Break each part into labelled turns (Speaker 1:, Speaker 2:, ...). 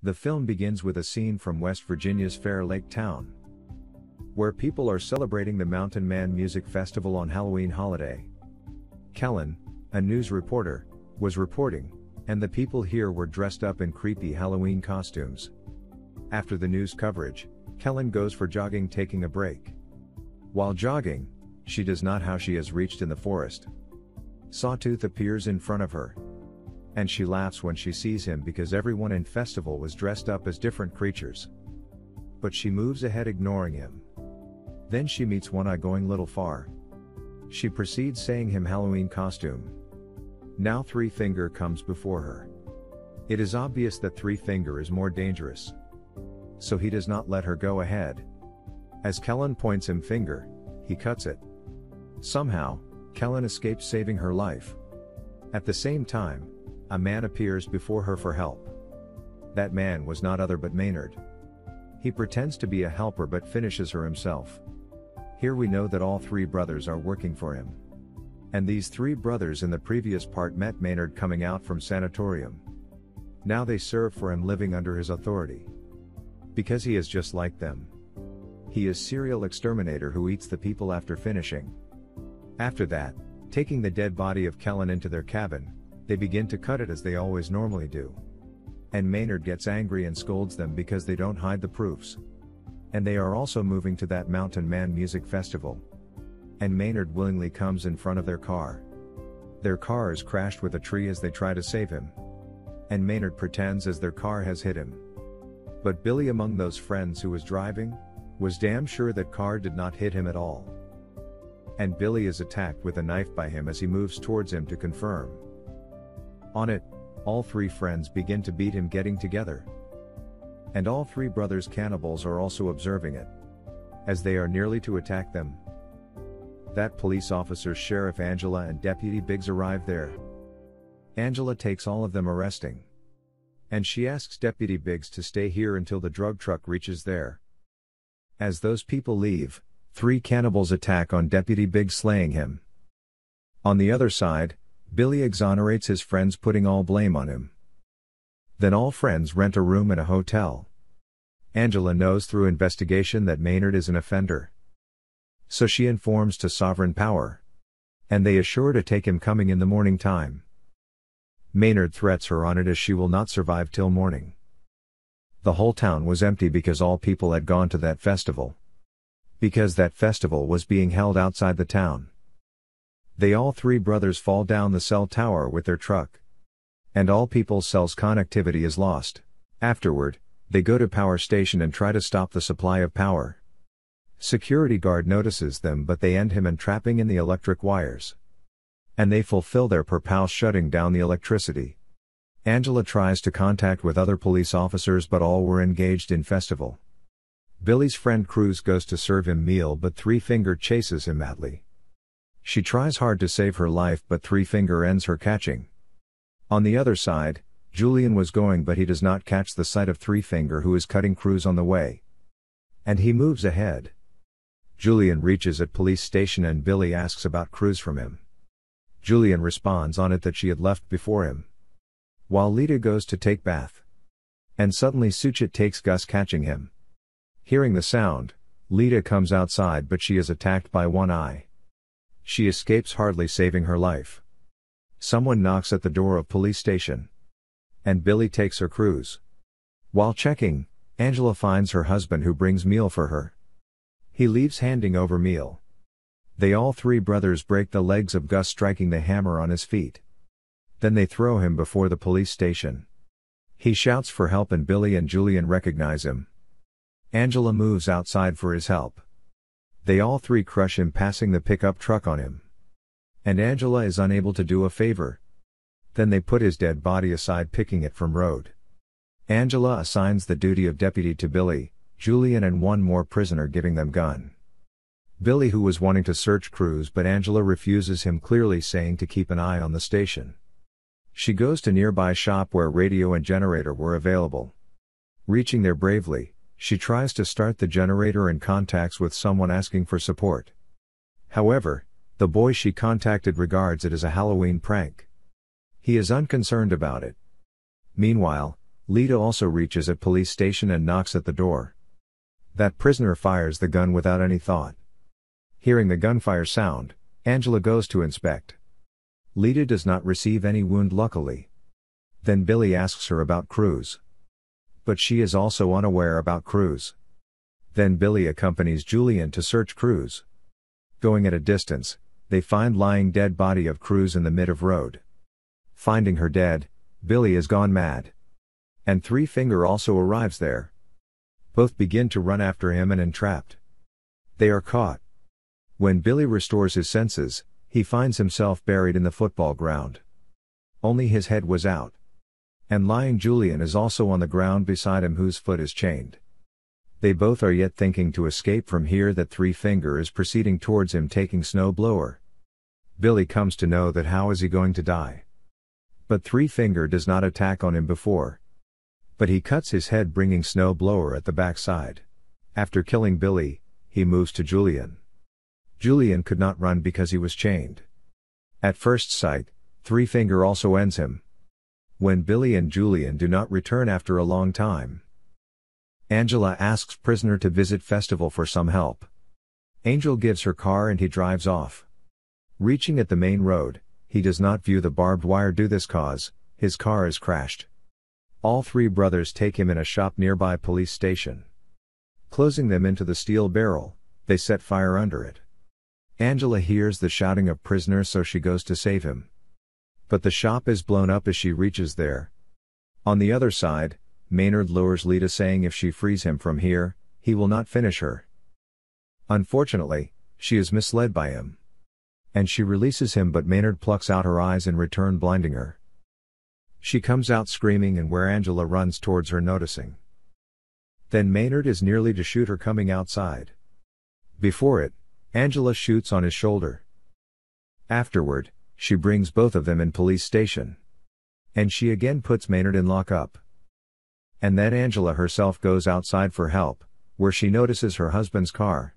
Speaker 1: The film begins with a scene from West Virginia's Fair Lake town, where people are celebrating the Mountain Man Music Festival on Halloween holiday. Kellen, a news reporter, was reporting, and the people here were dressed up in creepy Halloween costumes. After the news coverage, Kellen goes for jogging, taking a break. While jogging, she does not how she has reached in the forest. Sawtooth appears in front of her, and she laughs when she sees him because everyone in festival was dressed up as different creatures. But she moves ahead ignoring him. Then she meets One Eye going little far. She proceeds saying him Halloween costume. Now Three Finger comes before her. It is obvious that Three Finger is more dangerous, so he does not let her go ahead. As Kellen points him finger, he cuts it. Somehow, Kellen escapes, saving her life. At the same time, a man appears before her for help. That man was not other but Maynard. He pretends to be a helper but finishes her himself. Here we know that all three brothers are working for him. And these three brothers in the previous part met Maynard coming out from sanatorium. Now they serve for him, living under his authority. Because he is just like them. He is serial exterminator who eats the people after finishing. After that, taking the dead body of Kellen into their cabin, they begin to cut it as they always normally do. And Maynard gets angry and scolds them because they don't hide the proofs. And they are also moving to that Mountain Man Music Festival. And Maynard willingly comes in front of their car. Their car is crashed with a tree as they try to save him. And Maynard pretends as their car has hit him. But Billy, among those friends who was driving, was damn sure that car did not hit him at all. And Billy is attacked with a knife by him as he moves towards him to confirm. On it, all three friends begin to beat him, getting together. And all three brothers cannibals are also observing it, as they are nearly to attack them. That police officers, Sheriff Angela and Deputy Biggs, arrive there. Angela takes all of them, arresting. And she asks Deputy Biggs to stay here until the drug truck reaches there. As those people leave, three cannibals attack on Deputy Biggs, slaying him. On the other side, Billy exonerates his friends, putting all blame on him. Then all friends rent a room in a hotel. Angela knows through investigation that Maynard is an offender. So she informs to Sovereign Power. And they assure to take him coming in the morning time. Maynard threats her on it as she will not survive till morning. The whole town was empty because all people had gone to that festival. Because that festival was being held outside the town. They all three brothers fall down the cell tower with their truck. And all people's cell's connectivity is lost. Afterward, they go to power station and try to stop the supply of power. Security guard notices them, but they end him and trapping in the electric wires. And they fulfill their purpose, shutting down the electricity. Angela tries to contact with other police officers, but all were engaged in festival. Billy's friend Cruz goes to serve him meal, but Three Finger chases him madly. She tries hard to save her life, but Three Finger ends her catching. On the other side, Julian was going, but he does not catch the sight of Three Finger, who is cutting Cruz on the way. And he moves ahead. Julian reaches at police station and Billy asks about Cruz from him. Julian responds on it that she had left before him. While Lita goes to take bath. And suddenly Suchet takes Gus, catching him. Hearing the sound, Lita comes outside, but she is attacked by One Eye. She escapes, hardly saving her life. Someone knocks at the door of police station. And Billy takes her Cruz. While checking, Angela finds her husband, who brings meal for her. He leaves handing over meal. They all three brothers break the legs of Gus, striking the hammer on his feet. Then they throw him before the police station. He shouts for help and Billy and Julian recognize him. Angela moves outside for his help. They all three crush him, passing the pickup truck on him. And Angela is unable to do a favor. Then they put his dead body aside, picking it from road. Angela assigns the duty of deputy to Billy, Julian and one more prisoner, giving them gun. Billy, who was wanting to search Cruz, but Angela refuses him, clearly saying to keep an eye on the station. She goes to nearby shop where radio and generator were available. Reaching there bravely, she tries to start the generator and contacts with someone asking for support. However, the boy she contacted regards it as a Halloween prank. He is unconcerned about it. Meanwhile, Lita also reaches at police station and knocks at the door. That prisoner fires the gun without any thought. Hearing the gunfire sound, Angela goes to inspect. Lita does not receive any wound luckily. Then Billy asks her about Cruz. But she is also unaware about Cruz. Then Billy accompanies Julian to search Cruz. Going at a distance, they find lying dead body of Cruz in the mid of road. Finding her dead, Billy is gone mad. And Three Finger also arrives there. Both begin to run after him and entrapped. They are caught. When Billy restores his senses, he finds himself buried in the football ground. Only his head was out. And lying Julian is also on the ground beside him, whose foot is chained. They both are yet thinking to escape from here that Three Finger is proceeding towards him taking snow blower. Billy comes to know that how is he going to die. But Three Finger does not attack on him before. But he cuts his head bringing snow blower at the backside. After killing Billy, he moves to Julian. Julian could not run because he was chained. At first sight, Three Finger also ends him. When Billy and Julian do not return after a long time, Angela asks prisoner to visit festival for some help. Angel gives her car and he drives off. Reaching at the main road, he does not view the barbed wire due this cause, his car is crashed. All three brothers take him in a shop nearby police station. Closing them into the steel barrel, they set fire under it. Angela hears the shouting of prisoners, so she goes to save him. But the shop is blown up as she reaches there. On the other side, Maynard lures Lita, saying if she frees him from here, he will not finish her. Unfortunately, she is misled by him. And she releases him, but Maynard plucks out her eyes in return, blinding her. She comes out screaming, and where Angela runs towards her, noticing. Then Maynard is nearly to shoot her coming outside. Before it, Angela shoots on his shoulder. Afterward, she brings both of them in police station. And she again puts Maynard in lockup. And then Angela herself goes outside for help, where she notices her husband's car.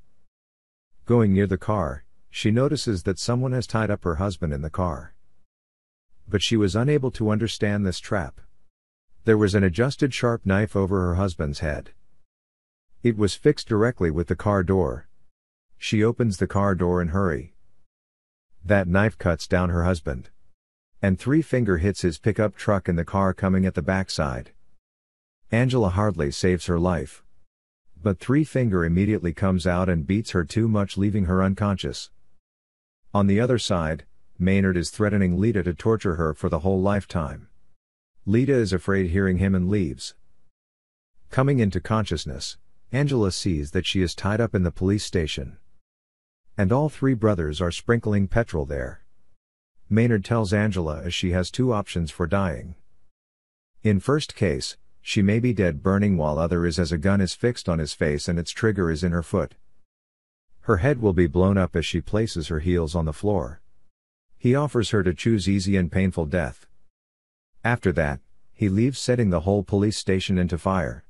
Speaker 1: Going near the car, she notices that someone has tied up her husband in the car. But she was unable to understand this trap. There was an adjusted sharp knife over her husband's head. It was fixed directly with the car door. She opens the car door in hurry. That knife cuts down her husband. And Three Finger hits his pickup truck in the car coming at the backside. Angela hardly saves her life. But Three Finger immediately comes out and beats her too much, leaving her unconscious. On the other side, Maynard is threatening Lita to torture her for the whole lifetime. Lita is afraid, hearing him, and leaves. Coming into consciousness, Angela sees that she is tied up in the police station. And all three brothers are sprinkling petrol there. Maynard tells Angela as she has two options for dying. In first case, she may be dead burning, while other is as a gun is fixed on his face and its trigger is in her foot. Her head will be blown up as she places her heels on the floor. He offers her to choose easy and painful death. After that, he leaves, setting the whole police station into fire.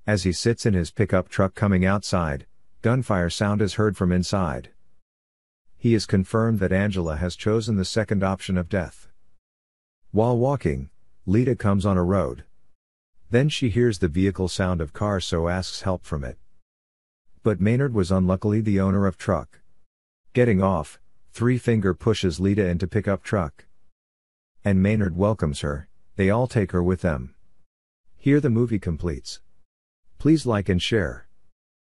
Speaker 1: As he sits in his pickup truck coming outside, gunfire sound is heard from inside. He is confirmed that Angela has chosen the second option of death. While walking, Lita comes on a road. Then she hears the vehicle sound of car, so asks help from it. But Maynard was unluckily the owner of truck. Getting off, Three Finger pushes Lita into pickup truck. And Maynard welcomes her, they all take her with them. Here the movie completes. Please like and share.